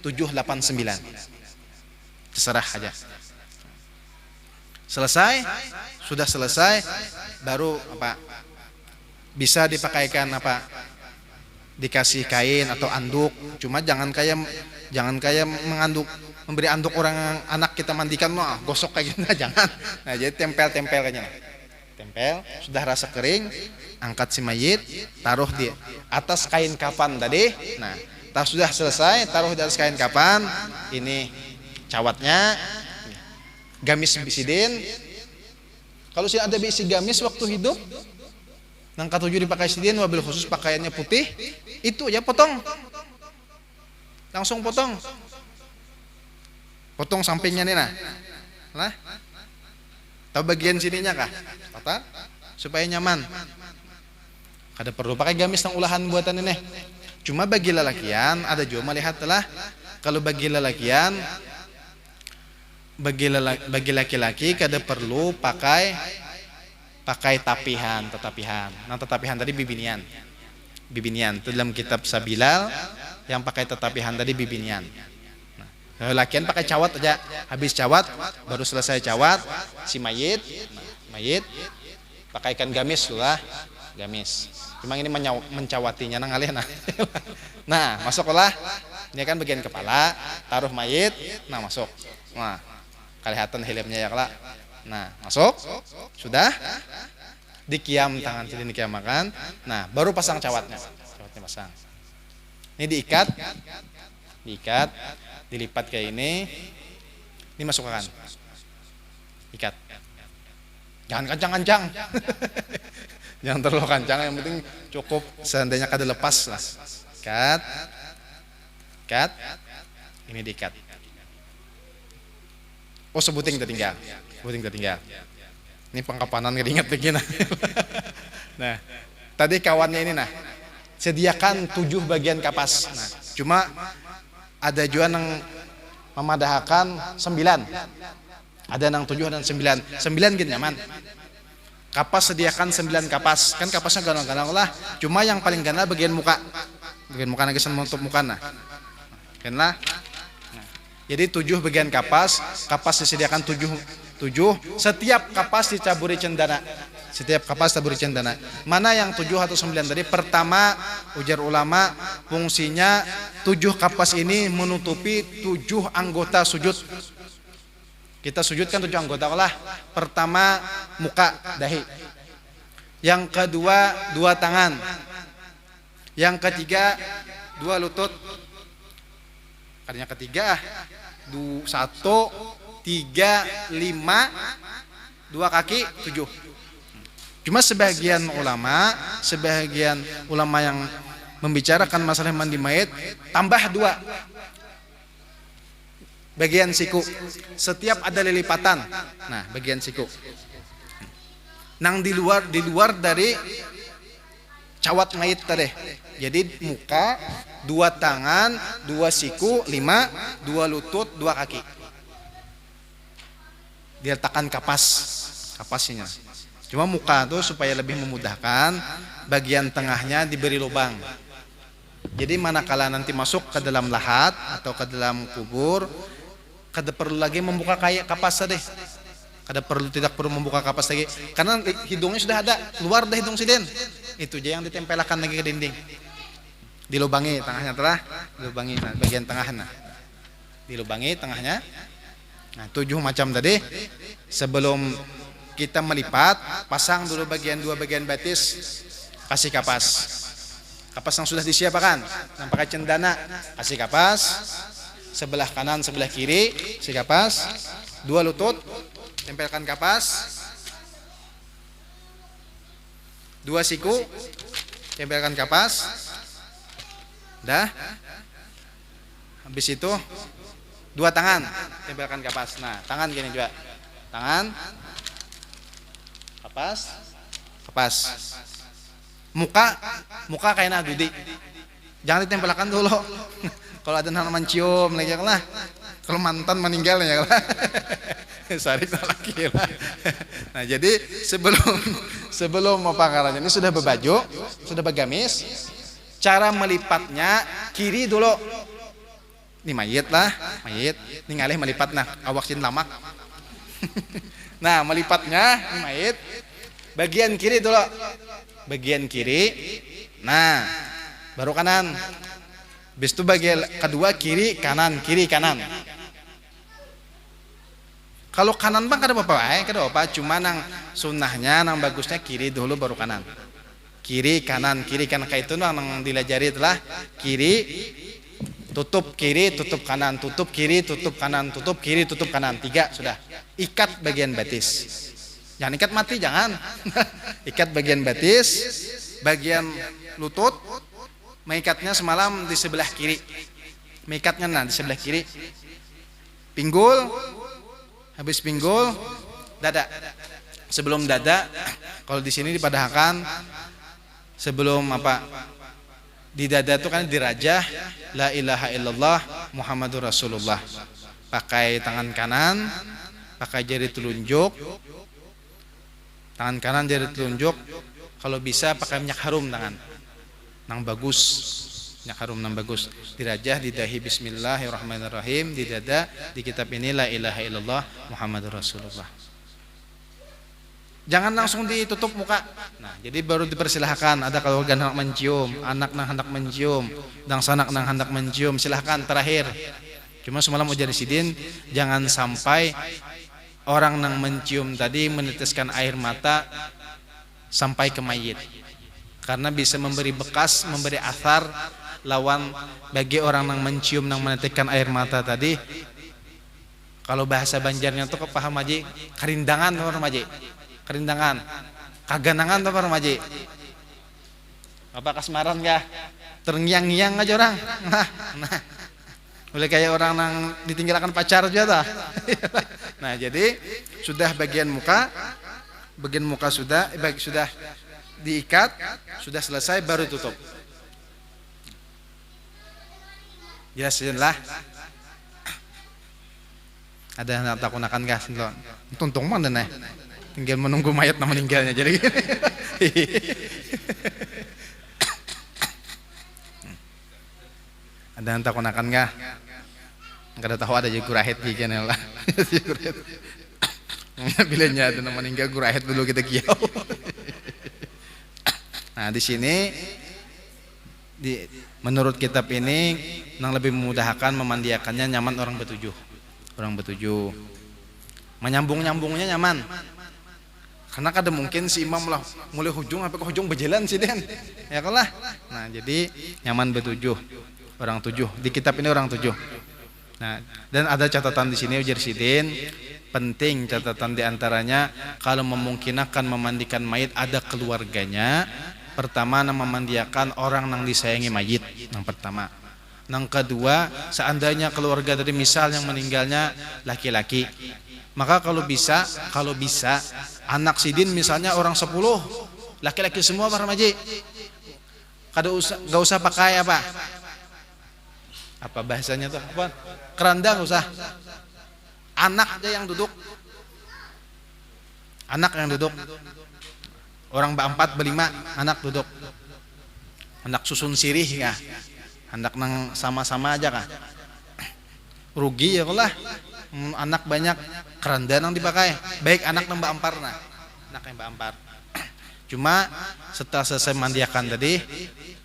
7, 8, 9. Terserah aja. Selesai, sudah selesai, baru apa? Bisa dipakaikan apa? Dikasih kain atau anduk. Cuma jangan kayak memberi anduk orang anak kita mandikan, gosok kayak gitu, jangan. Nah, jadi tempel kayaknya. Tempel, sudah rasa kering, angkat si mayit, taruh di atas kain kafan tadi. Nah, sudah selesai, taruh di atas kain kafan. Ini cawatnya, gamis bisidin. Kalau sih ada bisi gamis waktu hidup, nang ketujuh dipakai sidin, wabil khusus pakaiannya putih, itu ya potong, langsung potong sampingnya nih, nah, tahu bagian sininya kah? Tata, supaya nyaman. Kada perlu pakai gamis nang ulahan buatan ini. Cuma bagi lelakian, ada juga melihat telah kalau bagi lelakian, bagi laki-laki kada perlu pakai tetapihan. Nah, tetapihan tadi bibinian. Itu dalam kitab Sabilal yang pakai tetapihan tadi bibinian. Nah, lakian pakai cawat aja. Habis cawat, baru selesai cawat, si mayit pakaikan gamis lah, gamis. Cuma ini mencawatinya nang alih nah. Nah, masuklah. Ini kan bagian kepala, taruh mayit, nah masuk. Nah, kelihatan helmnya ya kelak. Nah, masuk. Sudah. Dikiam tangan sini dikiamakan. Nah, baru pasang cawatnya. Cawatnya pasang. Ini diikat, dilipat kayak ini. Dimasukkan. Ikat. Jangan kencang-kencang. Jangan terlalu kencang, yang penting cukup seandainya kada lepas lah. Ikat. Ini diikat. Oh, sebuting tertinggal. Ini pengkapanan ngeringat begini. Nah, tadi kawannya ini nah, sediakan 7 bagian kapas. Nah, cuma ada juga yang memadahkan 9. Ada yang 7 dan 9. 9 gini nyaman. Kapas sediakan 9 kapas. Kan kapasnya ganang-ganang lah. Cuma yang paling gana bagian muka. Bagian muka lagi menutup muka nah. Kenlah. Jadi 7 bagian kapas disediakan 7. Setiap kapas dicaburi cendana. Mana yang 7 atau 9 tadi? Pertama, ujar ulama, fungsinya 7 kapas ini menutupi 7 anggota sujud. Kita sujud kan 7 anggota lah. Pertama, muka, dahi. Yang kedua, 2 tangan. Yang ketiga, 2 lutut. Yang ketiga 1, 3, 5, 2 kaki, 7. Cuma sebagian ulama yang membicarakan masalah mandi mayit tambah 2 bagian siku. Setiap ada lilipatan. Nah, bagian siku. Nang di luar dari cawat mayit tadi. Jadi muka, 2 tangan, 2 siku, 5, 2 lutut, 2 kaki. Diletakkan kapasnya. Cuma muka tuh supaya lebih memudahkan, bagian tengahnya diberi lubang. Jadi manakala nanti masuk ke dalam lahat atau ke dalam kubur, kada perlu lagi membuka kayak kapas tadi. Tidak perlu membuka kapas lagi, karena hidungnya sudah ada, keluar dah hidung sidin. Itu aja yang ditempelkan lagi ke dinding. Dilubangi tengahnya dilubangi bagian tengahnya. Dilubangi tengahnya. Nah, 7 macam tadi. Sebelum kita melipat, pasang dulu 2 bagian batis, kasih kapas. Kapas yang sudah disiapkan, yang pakai cendana, kasih kapas. Sebelah kanan, sebelah kiri, kasih kapas. 2 lutut, tempelkan kapas. 2 siku, tempelkan kapas. Dah. Habis itu 2 tangan, tempelkan kapas. Nah, tangan gini juga. Tangan. Kapas. Muka kayak nadudi. Jangan ditempelkan dulu. Kalau ada nama cium lagi lah. Kalau mantan meninggal ya lah. Sarik lagi lah. Nah, jadi sebelum apa karanya ini sudah berbaju, sudah bergamis. Cara melipatnya kiri dulu. Ini mayit. Ningali melipat nah awak sin lamak. Nah, melipatnya ini mayit bagian kiri dulu. Bagian kiri. Nah, baru kanan. Habis itu bagian kedua kiri kanan. Kalau kanan bang kada apa-apa, cuma nang sunnahnya nang bagusnya kiri dulu baru kanan. Kiri kanan kayak itu nang dilajari telah kiri tutup kiri tutup kanan, tutup kiri tutup kanan, tutup kiri tutup kanan, 3 sudah. Ikat bagian batis. Jangan ikat mati, jangan. Ikat bagian batis, bagian lutut. Mengikatnya semalam di sebelah kiri. Mengikatnya di sebelah kiri. Pinggul. Habis pinggul, dada. Sebelum dada, kalau di sini dipadahkan sebelum apa? Di dada itu kan dirajah la ilaha illallah Muhammadur Rasulullah. Pakai tangan kanan, pakai jari telunjuk. Tangan kanan jari telunjuk. Kalau bisa pakai minyak harum tangan. Nang bagus. Minyak harum nang bagus. Dirajah di dahi bismillahirrahmanirrahim, di dada di kitab ini la ilaha illallah Muhammadur Rasulullah. Jangan langsung ditutup muka. Nah, jadi baru dipersilahkan. Ada keluarga hendak mencium, anak nang hendak mencium, dan sanak nang hendak mencium, silahkan terakhir. Cuma semalam ujar sidin, jangan sampai orang nang mencium tadi meneteskan air mata sampai ke mayit. Karena bisa memberi bekas, memberi athar lawan bagi orang nang mencium nang meneteskan air mata tadi. Kalau bahasa Banjarnya tuh kepaham aja, kerindangan orang maji. Kerindangan, kaganangan tuh para maji. Apa kasmaran kah? Terngiang-ngiang aja orang. Nah, boleh kayak orang yang ditinggalkan pacar juga dah. Nah, jadi sudah bagian muka sudah diikat, sudah selesai baru tutup. Jelasin lah. Ada yang tak gunakan kah? Tuntung mana nih? Tinggal menunggu mayat nama meninggalnya jadi gini. Ada yang tak gunakan nggak? Nggak ada tahu ada jadi gurahit gitu lah. Bilanya ada nama meninggal gurahit dulu kita kiau. Nah di sini menurut kitab ini yang lebih memudahkan memandiakannya nyaman orang bertujuh. Menyambungnya nyaman. Karena kadang mungkin si imam lah mulai hujung sampai ke hujung berjalan sih den, ya kan lah. Nah jadi nyaman bertujuh, orang 7 di kitab ini orang 7. Nah dan ada catatan di sini ujar sidin, penting catatan diantaranya kalau memungkinkan memandikan mayit ada keluarganya. Pertama memandiakan orang yang disayangi mayit, yang pertama. Yang kedua seandainya keluarga dari misal yang meninggalnya laki-laki. Maka kalau bisa anak sidin misalnya orang 10 laki-laki semua para maji. Gak usah pakai apa bahasanya tuh apa? Keranda gak usah. Anak aja yang duduk. Orang berempat berlima anak duduk. Anak susun sirih ya. Anak nang sama-sama aja kah? Rugi ya lah. Anak banyak keranda yang dipakai. Baik anak nambah ampar nah. Anak yang ampar. Cuma setelah selesai mandiakan tadi,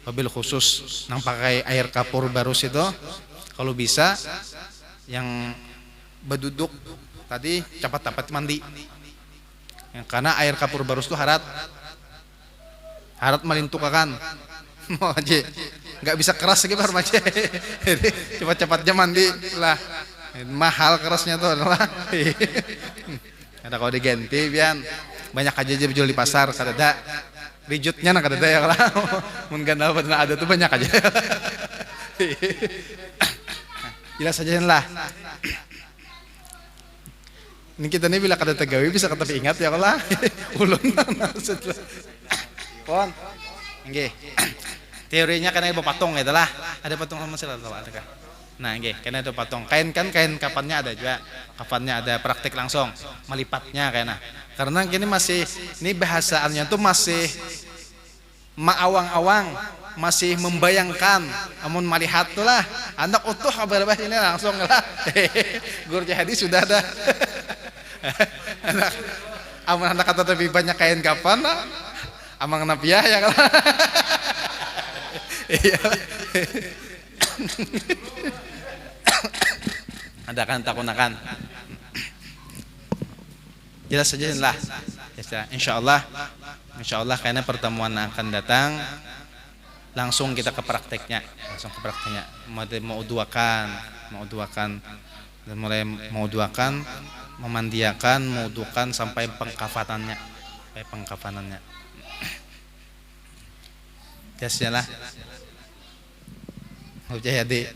mobil khusus yang pakai air kapur barus itu, kalau bisa yang berduduk tadi cepat mandi. Karena air kapur barus itu harat melintukakan. Mau aja, nggak bisa keras lagi baru aja. Jadi cepat-cepatnya mandi lah. Mahal kerasnya tuh lah. Ada kalau diganti biar banyak aja jual di pasar kadada rijutnya nak kadada ya lah. Mungkin ada tuh banyak aja. Jelas saja lah. Ini kita nih bila kada tegawi bisa kata ingat ya lah. Ulun maksudnya. Pon. Nggih. Teorinya kan ada patung ya lah. Ada patung sama sila tahu ada kah? Nah, nggih, karena ada patung. Kain kapannya ada juga. Kapannya ada praktik langsung melipatnya kayaknya. Karena gini ini bahasaannya tuh masih maawang-awang, masih membayangkan. Amun melihat tuh lah, anak utuh kabar ini langsung lah. Guru jadi sudah ada. Amun anak kata lebih banyak kain kapan lah. Amang napiah ya kan. Iya. Ada kan takunakan. Jelas saja lah. Insya Allah karena pertemuan akan datang langsung kita ke prakteknya, mau duakan dan mulai mau duakan, memandiakan, mau duakan sampai pengkafanannya. Biasalah. Jadi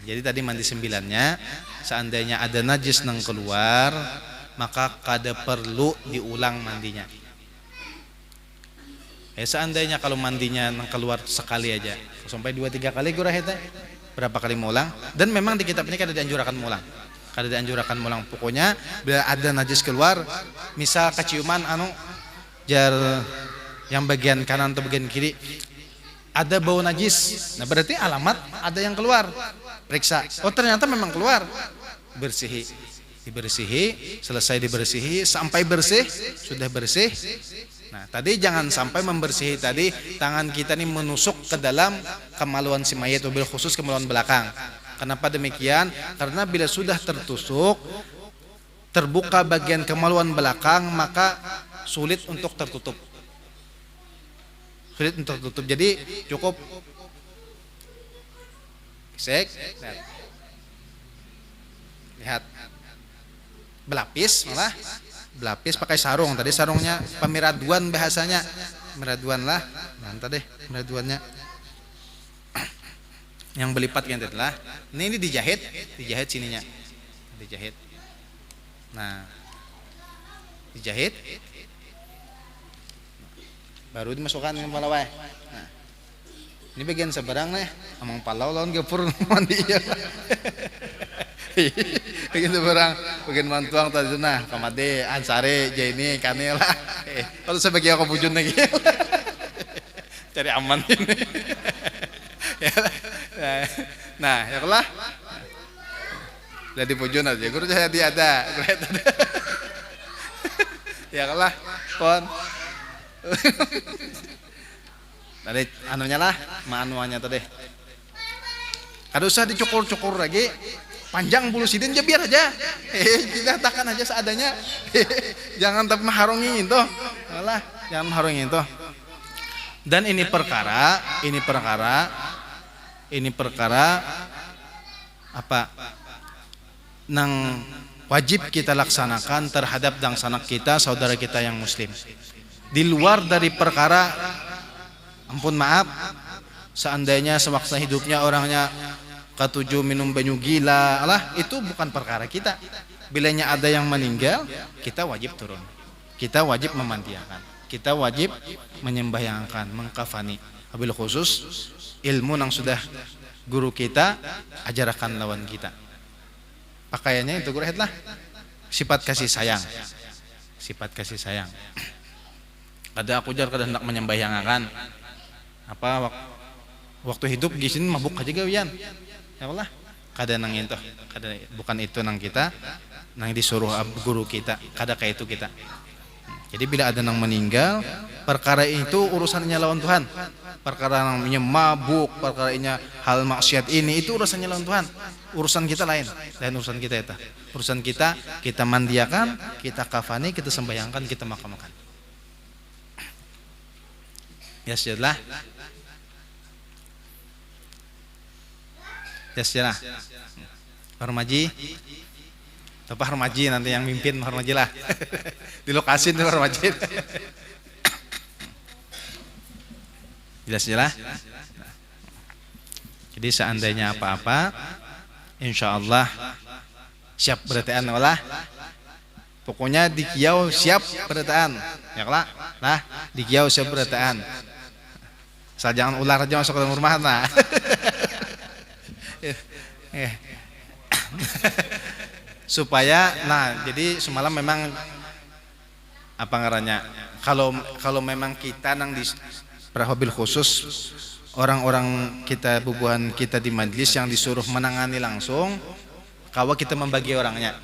jadi tadi mandi 9-nya, seandainya ada najis nang keluar, maka kada perlu diulang mandinya. Seandainya kalau mandinya nang keluar sekali aja, sampai 2-3 kali gurah eta, berapa kali mau ulang? Dan memang di kitab ini kada dianjurkan mau ulang. Pokoknya bila ada najis keluar, misal keciuman jar yang bagian kanan atau bagian kiri ada bau najis, nah berarti alamat ada yang keluar. Periksa, oh ternyata memang keluar, dibersihi, selesai dibersihi sampai bersih, sudah bersih. Nah tadi jangan sampai membersihi tadi tangan kita ini menusuk ke dalam kemaluan si mayat, wabil khusus kemaluan belakang. Kenapa demikian? Karena bila sudah tertusuk, terbuka bagian kemaluan belakang, maka sulit untuk tertutup. Jadi cukup lihat belapis pakai sarung. Tadi sarungnya pemiraduan bahasanya, miraduan lah. Nanti deh miraduannya yang belipat gitu lah. Ini dijahit sininya, nah dijahit baru dimasukkan ke palawai. Nah, ini bagian seberang nih, amang palau lawan gepur mandi ya. Bagian seberang, bagian mantuang tadi nah, kamade, ansare, jaini, kanela. Kalau sebagai aku bujun lagi, cari aman ini. Nah, ya lah. Jadi pujun aja, guru jadi ada. Ya lah, kon. Tadi anunya lah, manuannya tadi. Kada usah dicukur-cukur lagi. Panjang bulu sidin aja biar aja. Dilatakan aja seadanya. Jangan tapi mengharungi itu. Alah, jangan mengharungi itu. Dan ini perkara apa? Nang wajib kita laksanakan terhadap sanak kita, saudara kita yang muslim. Di luar dari perkara, ampun maaf, seandainya sewaktu hidupnya orangnya ketujuh minum banyu gila, itu bukan perkara kita. Bilanya ada yang meninggal, kita wajib turun, kita wajib memandiakan, kita wajib menyembahyangkan, mengkafani. Wabil khusus ilmu yang sudah guru kita ajarkan lawan kita. Pakaiannya itu guru lah, sifat kasih sayang. Kada aku jar kada hendak menyembahyangkan. Apa waktu hidup gisin mabuk aja gawian. Ya Allah, kada nang itu, kada bukan itu nang kita, nang disuruh guru kita, kada kayak itu kita. Jadi bila ada nang meninggal, perkara itu urusannya lawan Tuhan. Perkara namanya mabuk, perkaranya hal maksiat ini itu urusannya lawan Tuhan. Urusan kita lain urusan kita itu. Urusan kita mandiakan, kita kafani, kita sembahyangkan, kita makan. Ya sudah. Harmaji. Bapak Harmaji nanti yang mimpin Harmaji lah. Di lokasi itu Harmaji. Jelas. Jadi seandainya apa-apa, insya Allah siap berataan olah. Pokoknya di kiau siap berataan. Ya lah, di kiau siap berataan. Jangan ular aja masuk ke dalam rumah nah. Supaya jadi semalam memang apa ngarannya, kalau memang kita nang di prahobil khusus orang-orang kita bubuhan kita di majlis yang disuruh menangani langsung, kalau kita membagi orangnya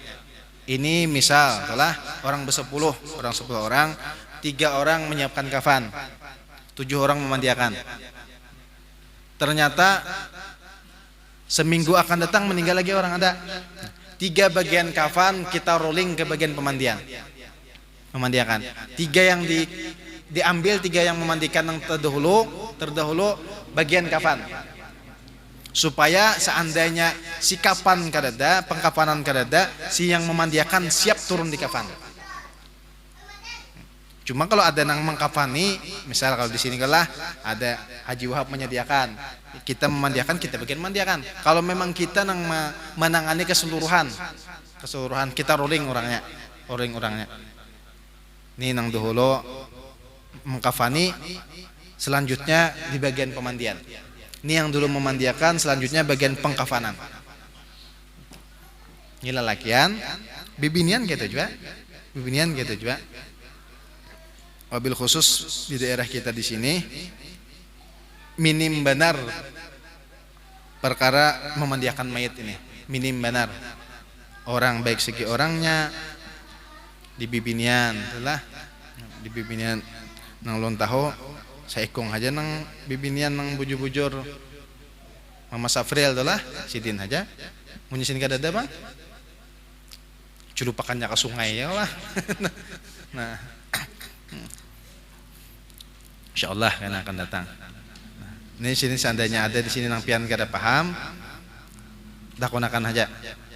Ini misal adalah orang bersepuluh, orang 10 orang, 3 orang menyiapkan kafan, 7 orang memandiakan. Ternyata seminggu akan datang meninggal lagi orang ada. 3 bagian kafan kita rolling ke bagian pemandian, memandiakan. 3 yang diambil, 3 yang memandikan yang terdahulu bagian kafan. Supaya seandainya si kafan kadada, pengkafanan kadada, si yang memandiakan siap turun di kafan. Cuma kalau ada yang mengkafani, misal kalau di sini kalah ada Haji Wahab menyediakan, kita memandiakan, kita bagian memandiakan. Kalau memang kita nang menangani keseluruhan kita rolling orangnya. Ini nang dahulu mengkafani, selanjutnya di bagian pemandian. Ini yang dulu memandiakan, selanjutnya bagian pengkafanan. Ini lelakian, bibinian gitu juga. Wabil khusus di daerah kita di sini minim benar perkara memandiakan mayat ini. Minim benar. Orang baik segi orangnya di bibinian, itulah di bibinian nang lon tahu saya ikung aja nang bibinian nang bujur-bujur Mama Safriel itulah sidin aja munyisin kada ada bang culupakannya ke sungai ya lah. Nah insyaallah kan akan datang. Ini sini seandainya ada di sini nang pian kada paham takonakan aja,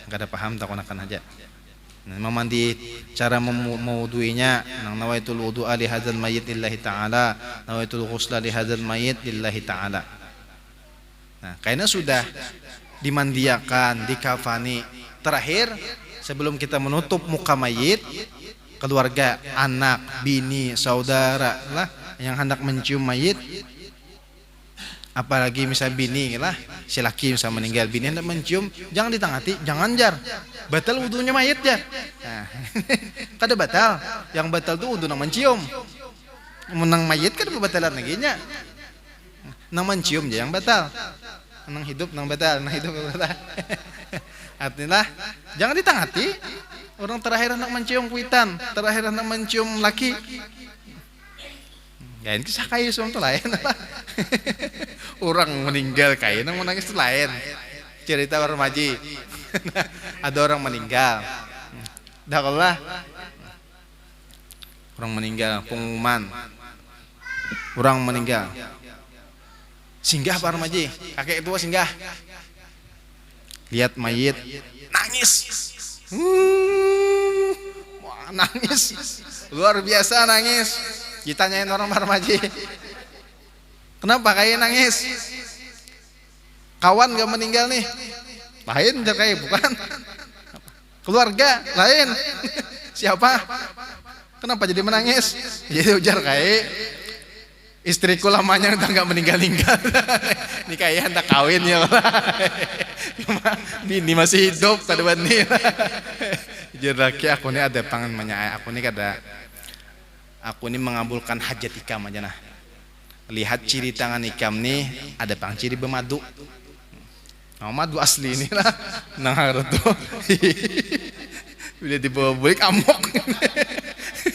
kada paham takonakan aja. Nah, memandi cara mewuduinya nang nawaitul wudu'a li hadzal mayyit lillahi ta'ala, nawaitul ghusla li hadzal mayyit lillahi ta'ala. Nah, karena sudah dimandiakan, dikafani, terakhir sebelum kita menutup muka mayit, keluarga, anak, bini, saudara lah yang hendak mencium mayit, apalagi misal bini lah, si laki misal meninggal, bini hendak mencium, jangan ditangati, jangan jar. Batal wudunya mayit jar. Nah, kada batal. Yang batal tuh wudu nang mencium. Menang mayit kan batalan lagi nya. Nang mencium aja yang batal. Nang hidup nang batal, nang hidup batal. Artinya jangan ditangati. Orang terakhir hendak mencium kuitan, terakhir hendak mencium laki. Ya ini kisah kayu semua lain. Orang meninggal kayu nang menangis itu lain. Cerita remaji. Ada orang meninggal. Dakwah. Orang meninggal, pengumuman. Orang meninggal. Singgah Pak Remaji, kakek tua singgah. Lihat mayit, nangis. Wah, nangis. Luar biasa nangis. Ditanyain orang Pak Remaji. Kenapa kayak nangis? Kawan gak meninggal nih. Lain kayak bukan. Keluarga lain. Siapa? Kenapa jadi menangis? Jadi ujar kayak istriku lamanya udah nggak meninggal-ninggal. Ini kayak hendak kawin ya. Bini masih hidup tadi bani. Jadi laki aku ini ada pangan banyak. Aku ini kada. Aku ini mengabulkan hajat ikam aja nah. Lihat ciri tangan ikam nih ada pang ciri bermadu. Madu asli ini lah, nang harus tuh, udah dibawa balik amok,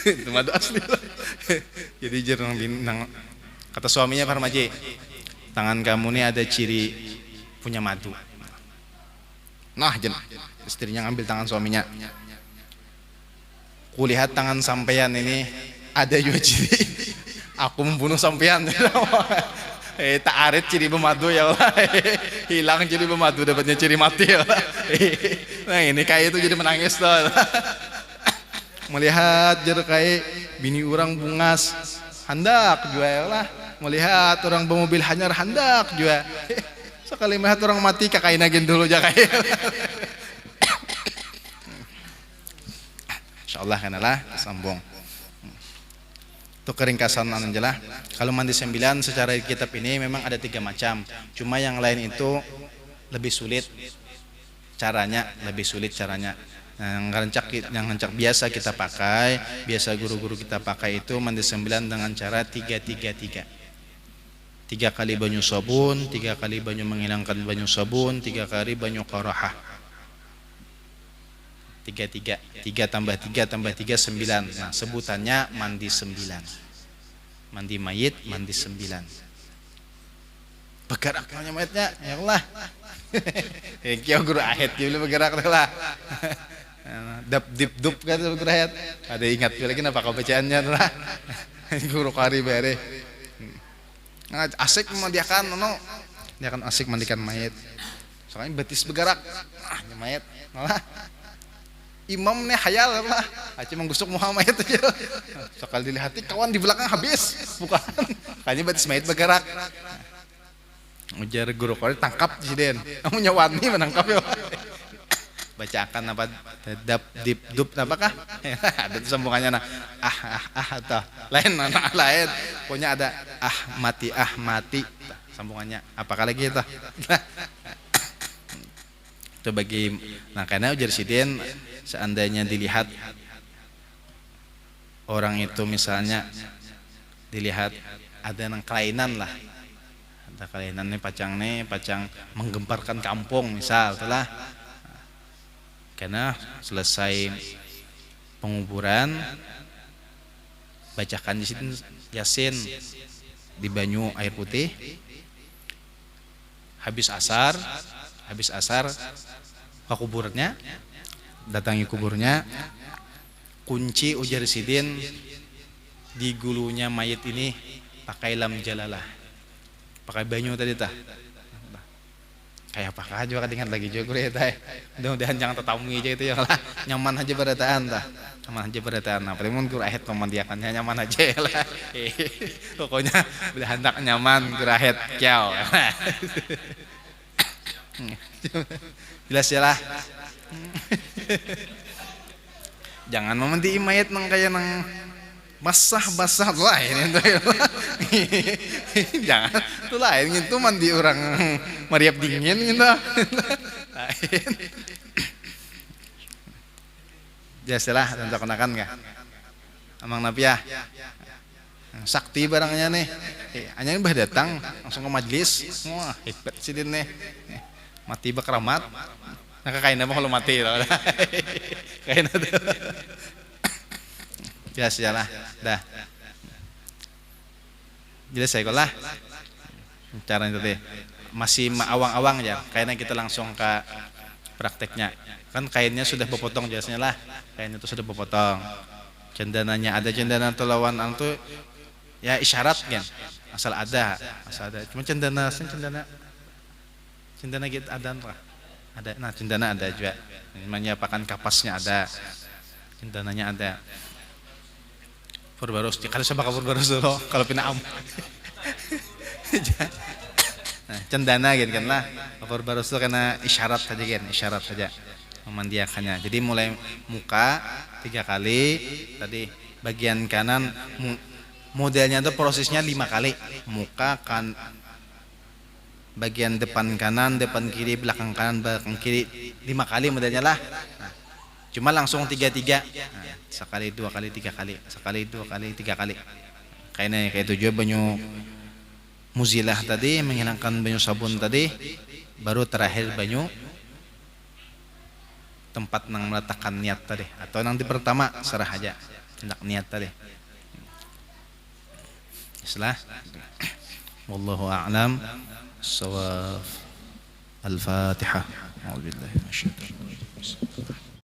itu madu asli lah. Jadi jarang nang kata suaminya Pak Remaji, tangan kamu ini ada ciri punya madu. Nah, istrinya ngambil tangan suaminya. Kulihat tangan sampean ini ada juga ciri, aku membunuh sampean. Tak arit ciri bermadu ya Allah. Hilang ciri bermadu dapatnya ciri mati ya Allah. Nah ini kayak itu jadi menangis tuh. Melihat jadi kayak bini orang bungas hendak juga ya Allah. Melihat orang bermobil hanyar hendak juga. Sekali melihat orang mati kakain agin dulu aja kayak. Insyaallah kanalah sambung. Itu keringkasan anjelah. Kalau mandi 9 secara kitab ini memang ada 3 macam. Cuma yang lain itu lebih sulit caranya. Nah, yang rancak biasa kita pakai, biasa guru-guru kita pakai itu mandi 9 dengan cara 3-3-3. 3 kali banyu sabun, 3 kali banyu menghilangkan banyu sabun, 3 kali banyu qarahah. 3 3 tambah 3 tambah 3 9. Nah, sebutannya mandi 9. Mandi mayit, mandi 9. Bergerak namanya mayitnya, ya Allah. Kieu guru ahet kieu bergerak lah. Dap dip dup kan guru ahet. Ada ingat lagi apa bacaannya lah. Guru kari bare. Asik memandikan dia akan asik mandikan mayit. Soalnya betis bergerak. Mayit malah imam nih hayal lah. Aci menggusuk Muhammad aja. Sekali dilihati kawan di belakang habis. Bukan. Kayaknya betis mayit bergerak. Ujar guru kali tangkap presiden. Kamu nyawani menangkap ya. Bacakan apa dap dip dup apakah? Ada sambungannya nah. Atau lain anak lain. Pokoknya ada mati. Sambungannya apakah lagi itu? Itu bagi karena ujar presiden seandainya dilihat orang itu misalnya dilihat ada yang kelainan lah. Ada kelainan nih pacang menggemparkan kampung misal itulah. Karena selesai penguburan bacakan di situ Yasin di banyu air putih. Habis asar ke kuburnya, datangi kuburnya, kunci ujar sidin di gulunya mayit ini pakai lam jalalah, pakai banyu tadi tah. Kayak apakah juga ingat lagi juga ya teh. Mudah-mudahan jangan tetamu aja itu ya lah. Nyaman aja berataan tah. Nyaman aja berataan. Nah, paling mun kurahet pemandiakannya nyaman aja lah. Pokoknya udah hendak nyaman kurahet kiau. Jelas ya lah. Jangan memandikan mayat nang kayak nang basah lain itu. Jangan itu lain gitu mandi orang mariap dingin gitu. Lain. Jelaslah tentu kenakan enggak? Amang Nabi ya. Sakti barangnya nih. Hanya ini bah datang langsung ke majlis. Wah, hebat sih dia nih. Mati bakaramat. Nah kainnya mah kalau mati loh. Kainnya tuh. Jelas lah, dah. Jelas saya lah. Cara itu deh. Masih awang-awang ya. Kayaknya kita langsung ke prakteknya. Kan kainnya sudah berpotong jelasnya lah. Kainnya itu sudah berpotong. Cendananya ada cendana telawan itu ya isyarat kan. Asal ada. Cuma cendana gitu ada lah. Ada. Nah cendana ada juga. Namanya pakan kapasnya ada. Cendananya ada. Purbarus, kalau saya bakal Purbarus dulu, kalau pindah am. Nah, cendana gitu kan lah. Purbarus itu karena isyarat saja memandiakannya. Jadi mulai muka 3 kali, tadi bagian kanan modelnya itu prosesnya 5 kali. Muka kan bagian depan kanan, depan kiri, belakang kanan, belakang kiri 5 kali modelnya lah. Nah, cuma langsung 3. Nah, sekali 2 kali 3 kali, sekali 2 kali 3 kali. Kayaknya kayak itu juga banyu muzilah tadi menghilangkan banyu sabun tadi, baru terakhir banyu tempat nang meletakkan niat tadi atau nanti pertama serah aja hendak niat tadi. Setelah wallahu a'lam shawab. Al-Fatihah. A'udzubillahi minasyaitonir rajim.